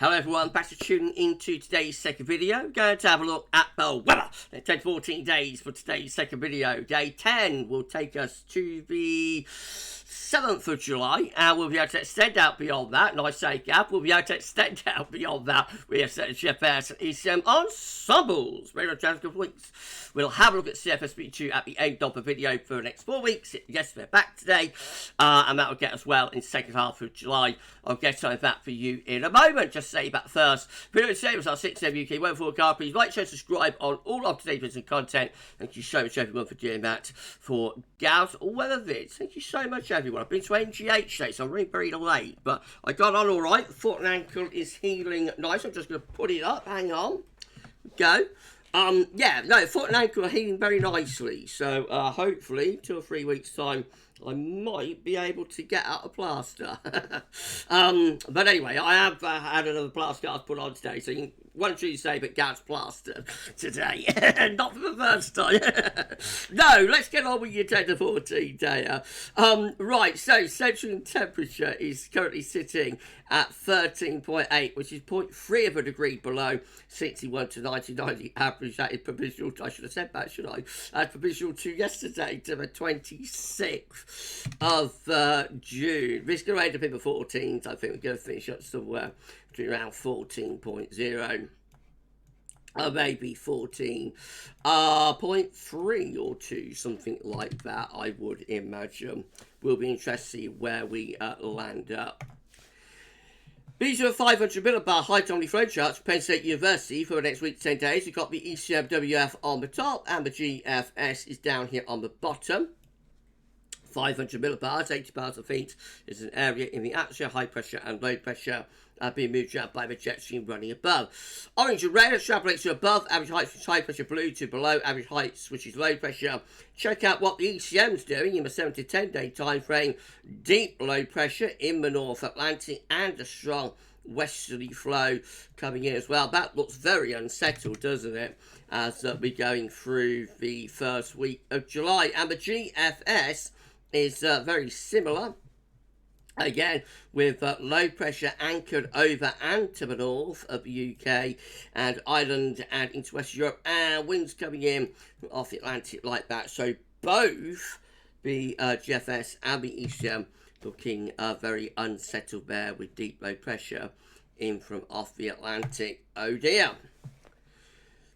Hello everyone, back to tuning into today's second video. Going to have a look at the weather. It takes 14 days for today's second video. Day 10 will take us to the 7th of July, and we'll be able to extend out beyond that. And I say Gav, we'll be able to extend out beyond that. We have set CFS and ECM ensembles. Very much couple of weeks. We'll have a look at CFS V2 at the end of the video for the next 4 weeks. Yes, they're back today, and that will get us well in the second half of July. I'll get to that for you in a moment. Just say that first. Video today was our 6 UK weather forecast. Please like, share, subscribe on all of today's videos and content. Thank you so much, everyone, for doing that for GavsWeatherVids. Thank you so much, everyone. I've been to NGH today, so I'm really very late, but I got on all right. Foot and ankle is healing nice. I'm just going to put it up. Hang on. Go. Yeah, no, foot and ankle are healing very nicely. So, hopefully, 2 or 3 weeks' time, I might be able to get out a plaster. But anyway, I have had another plaster I've put on today, so you can one true say, but Gav's plaster today. Not for the first time. No, let's get on with your 10 to 14 day. Right, so central temperature is currently sitting at 13.8, which is 0.3 of a degree below 61 to 99. The average, that is provisional. I should have said that, should I? Provisional to yesterday, to the 26th of June. This is going to end up in the 14s. I think we're going to finish up somewhere between around 14.0. Maybe 14.3 or 2, something like that, I would imagine. We'll be interested to see where we land up. These are 500 millibar high anomaly flow charts for Penn State University for the next week, 10 days. We've got the ECM WF on the top, and the GFS is down here on the bottom. 500 millibars, 80 bars of feet is an area in the atmosphere, high pressure and low pressure being moved around by the jet stream running above. Orange and red extrapolates to above, average heights which is high pressure, blue to below, average heights which is low pressure. Check out what the ECM's doing in the 7 to 10 day time frame. Deep low pressure in the North Atlantic and a strong westerly flow coming in as well. That looks very unsettled, doesn't it, as we're going through the first week of July. And the GFS is very similar. Again, with low pressure anchored over and to the north of the UK and Ireland and into West Europe, and winds coming in off the Atlantic like that. So both the GFS and the ECM looking very unsettled there with deep low pressure in from off the Atlantic. Oh dear.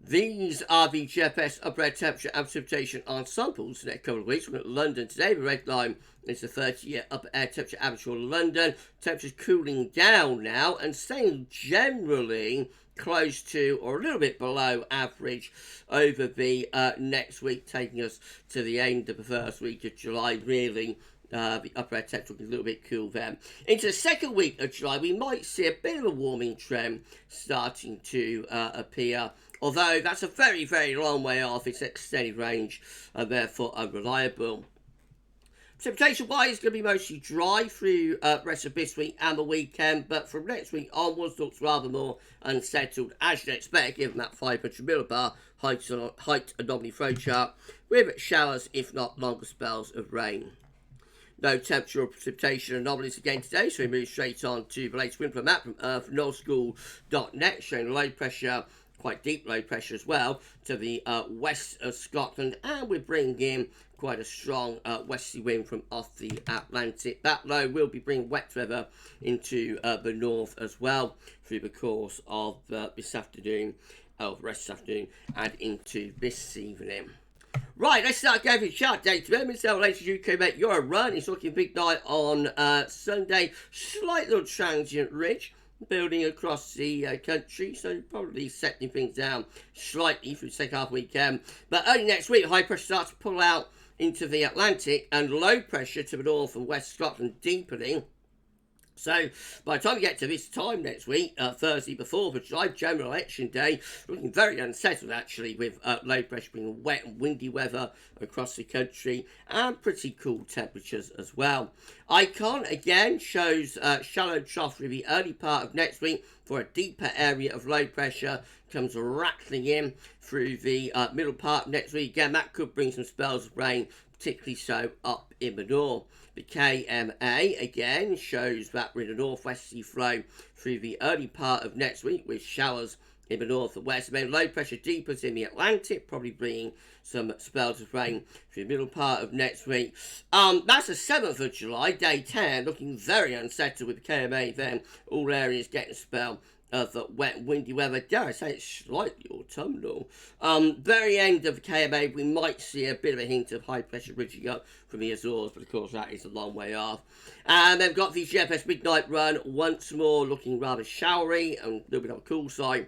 These are the GFS upper air temperature and precipitation ensembles for the next couple of weeks. We're at London today. The red line is the 30-year upper air temperature average for London. Temperature's cooling down now and staying generally close to or a little bit below average over the next week, taking us to the end of the first week of July, really. The upper air temperature looking a little bit cool there. Into the second week of July, we might see a bit of a warming trend starting to appear, although that's a very, very long way off its extended range and therefore unreliable. Precipitation-wise, it's going to be mostly dry through the rest of this week and the weekend, but from next week onwards looks rather more unsettled, as you'd expect, given that 500 millibar height anomaly flow chart, with showers, if not longer spells of rain. No temperature or precipitation anomalies again today, so we move straight on to the latest wind map from northschool.net, showing low pressure, quite deep low pressure as well, to the west of Scotland, and we're bringing in quite a strong westerly wind from off the Atlantic. That low will be bringing wet weather into the north as well through the course of this afternoon, the rest of this afternoon, and into this evening. Right, let's start going through chart data. Mr. latest UK mate, you're a run. It's looking big night on Sunday. Slight little transient ridge building across the country, so probably settling things down slightly for the second half weekend. But early next week, high pressure starts to pull out into the Atlantic and low pressure to the north and west Scotland deepening. So, by the time we get to this time next week, Thursday before the July general election day, looking very unsettled actually, with low pressure bringing wet and windy weather across the country and pretty cool temperatures as well. Icon again shows shallow trough through the early part of next week for a deeper area of low pressure comes rattling in through the middle part of next week. Again, that could bring some spells of rain, particularly so up in the north. The KMA, again, shows that we're in a northwesterly flow through the early part of next week with showers in the north and west. And then low pressure deepens in the Atlantic, probably bringing some spells of rain through the middle part of next week. That's the 7th of July, day 10, looking very unsettled with the KMA then. All areas getting a spell of wet, windy weather. Dare I say it's slightly autumnal. Very end of the KMA, we might see a bit of a hint of high pressure ridging up from the Azores, but of course that is a long way off. And they've got the CFS midnight run once more, looking rather showery and a little bit on the cool side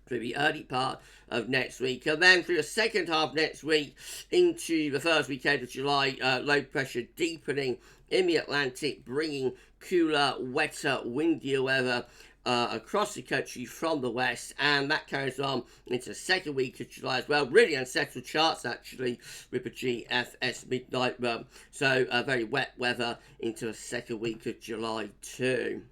through the early part of next week, and then through the second half next week into the first weekend of July, low pressure deepening in the Atlantic, bringing cooler, wetter, windier weather across the country from the west, and that carries on into the second week of July as well. Really unsettled charts actually with the GFS midnight run, so very wet weather into the second week of July too.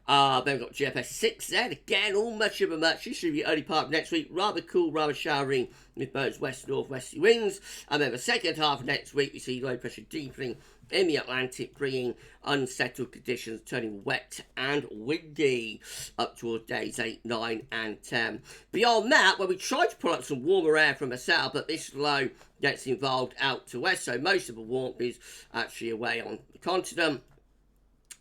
Then we've got GFS 6 then, again, all much of a muchness through the early part of next week, rather cool, rather showery with both west-northwesterly winds. And then the second half of next week, we see low pressure deepening in the Atlantic, bringing unsettled conditions, turning wet and windy up towards days 8, 9 and 10. Beyond that, well, we tried to pull up some warmer air from the south, but this low gets involved out to west, so most of the warmth is actually away on the continent.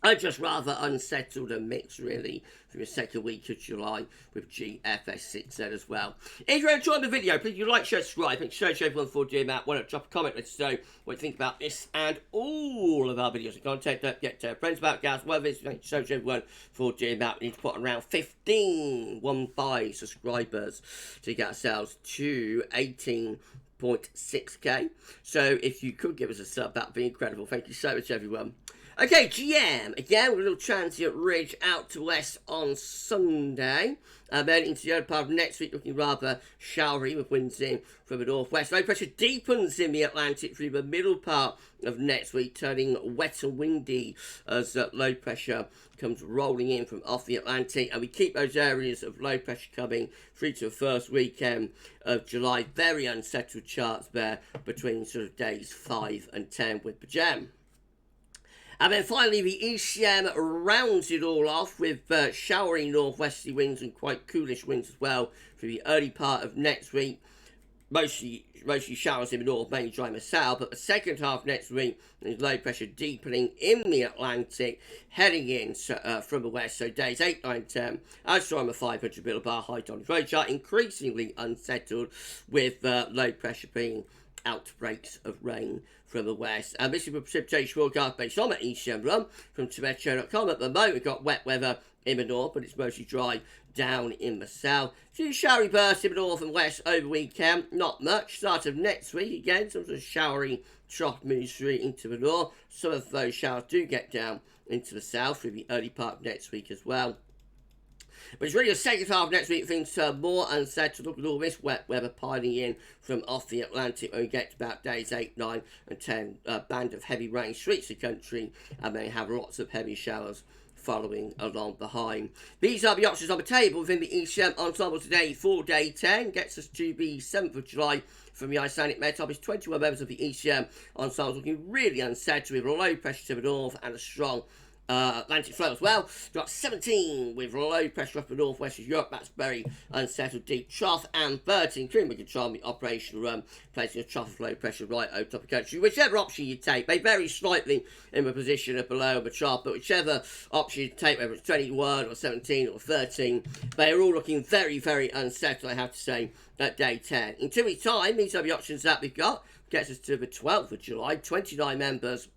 I'm just rather unsettled and mixed, really, for the second week of July with GFS 6 as well. If you enjoyed the video, please do like, share, subscribe. Thank you so everyone for doing that. Why not drop a comment, let us know what you think about this and all of our videos and content. Don't forget to tell friends about GavsWeatherVids. Thank you so everyone for doing that. We need to put around 15 subscribers to get ourselves to 18.6k. So if you could give us a sub, that would be incredible. Thank you so much, everyone. Okay, GM, again, with a little transient ridge out to west on Sunday. Then into the other part of next week, looking rather showery with winds in from the northwest. Low pressure deepens in the Atlantic through the middle part of next week, turning wet and windy as low pressure comes rolling in from off the Atlantic. And we keep those areas of low pressure coming through to the first weekend of July. Very unsettled charts there between sort of days 5 and 10 with the gem. And then finally, the ECM rounds it all off with showery northwesterly winds and quite coolish winds as well for the early part of next week. Mostly showers in the north, mainly dry in the south. But the second half next week is low pressure deepening in the Atlantic, heading in from the west. So days 8, 9, 10, as shown on the 500 millibar high tonnage road chart, increasingly unsettled with low pressure being outbreaks of rain from the west. And this is a precipitation forecast based on the ECM run from Meteo.com. At the moment, we've got wet weather in the north, but it's mostly dry down in the south. Few showery bursts in the north and west over the weekend. Not much. Start of next week, again, some sort of showery trough moves through into the north. Some of those showers do get down into the south through the early part of next week as well. But it's really the second half of next week things turn more unsettled. Look at all this wet weather piling in from off the Atlantic when we get to about days 8, 9 and 10. A band of heavy rain sweeps the country and they have lots of heavy showers following along behind. These are the options on the table within the ECM Ensemble today for day 10. Gets us to the 7th of July from the Icelandic Metop. 21 members of the ECM Ensemble looking really unsettled with low pressure to the north and a strong Atlantic flow as well. We've got 17 with low pressure up in northwest of Europe. That's very unsettled deep trough, and 13 including control the operational run, placing a trough of low pressure right over top of the country. Whichever option you take, they vary slightly in the position of below the trough, but whichever option you take, whether it's 21 or 17 or 13, they are all looking very, very unsettled, I have to say, at day 10. In 2 weeks' time, these are the options that we've got. Gets us to the 12th of July, 29 members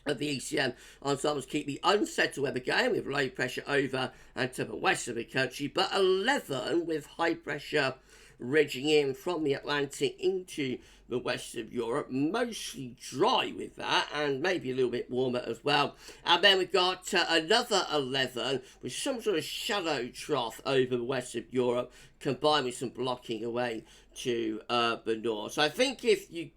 of the ECM ensembles keep the unsettled weather going with low pressure over and to the west of the country, but 11 with high pressure ridging in from the Atlantic into the west of Europe, mostly dry with that and maybe a little bit warmer as well. And then we've got another 11 with some sort of shallow trough over the west of Europe combined with some blocking away to the north. So I think if you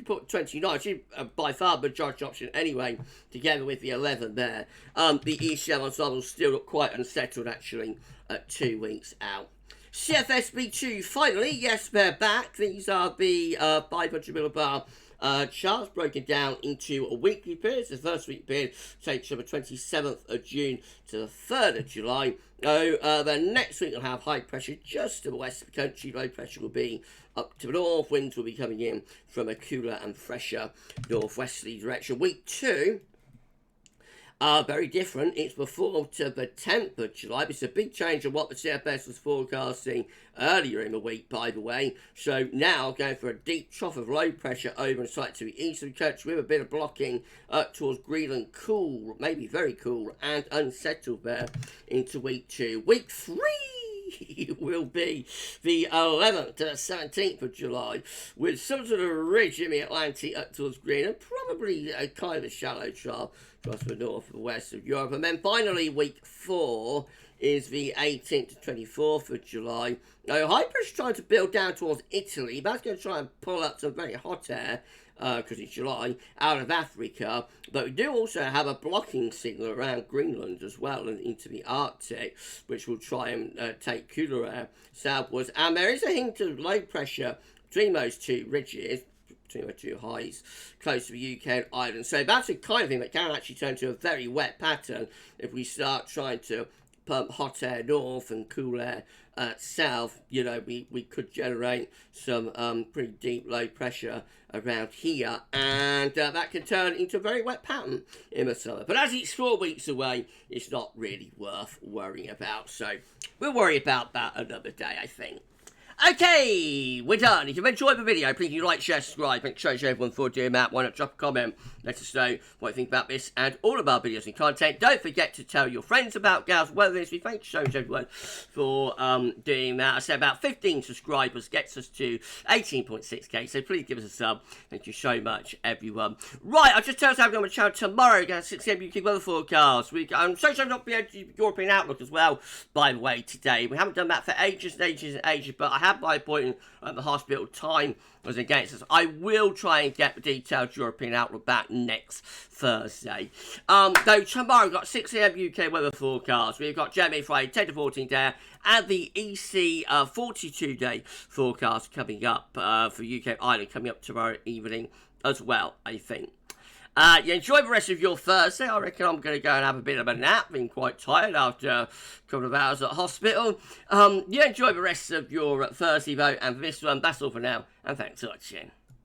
put 29, which is by far the majority option anyway, together with the 11 there, the ECM ensemble still look quite unsettled actually at 2 weeks out. CFS V2 finally, yes, they're back. These are the 500 millibar Charts broken down into a weekly period. The first week period takes from the 27th of June to the 3rd of July. The next week will have high pressure just to the west of the country. Low pressure will be up to the north. Winds will be coming in from a cooler and fresher northwesterly direction. Week 2, very different. It's before to the 10th of July. It's a big change on what the CFS was forecasting earlier in the week, by the way. So now going for a deep trough of low pressure over and slightly to the east of the country with a bit of blocking towards Greenland, cool, maybe very cool and unsettled there into week 2. Week 3 will be the 11th to the 17th of July with some sort of ridge in the Atlantic up towards Greenland, probably a kind of a shallow trough across the north and west of Europe. And then finally week 4 is the 18th to 24th of July. Now, high pressure trying to build down towards Italy. That's going to try and pull up some very hot air, because it's July, out of Africa. But we do also have a blocking signal around Greenland as well and into the Arctic, which will try and take cooler air southwards. And there is a hint of low pressure between those two ridges, between the two highs, close to the UK and Ireland. So that's the kind of thing that can actually turn to a very wet pattern if we start trying to pump hot air north and cool air south. You know, we could generate some pretty deep low pressure around here, and that can turn into a very wet pattern in the summer. But as it's 4 weeks away, it's not really worth worrying about. So we'll worry about that another day, I think. Okay, we're done. If you've enjoyed the video, please like, share, subscribe, make sure you show everyone for doing that. Why not drop a comment? Let us know what you think about this and all of our videos and content. Don't forget to tell your friends about GavsWeatherVids. We thank you so much, everyone, for doing that. I said about 15 subscribers gets us to 18.6k, so please give us a sub. Thank you so much, everyone. Right, I'll just tell us how we're on the channel tomorrow. We're going to 6 a.m. UK weather forecast. I'm so sorry not to be European Outlook as well, by the way, today. We haven't done that for ages and ages and ages, but I have my appointment at the hospital. Time was against us. I will try and get the detailed European Outlook back next Thursday. Though tomorrow we've got 6 a.m. UK weather forecast. We've got Gemini Friday 10 to 14 day and the EC 42 day forecast coming up for UK Ireland coming up tomorrow evening as well, I think. You enjoy the rest of your Thursday. I reckon I'm going to go and have a bit of a nap. Been quite tired after a couple of hours at hospital. You enjoy the rest of your Thursday, though. And for this one, that's all for now. And thanks for watching.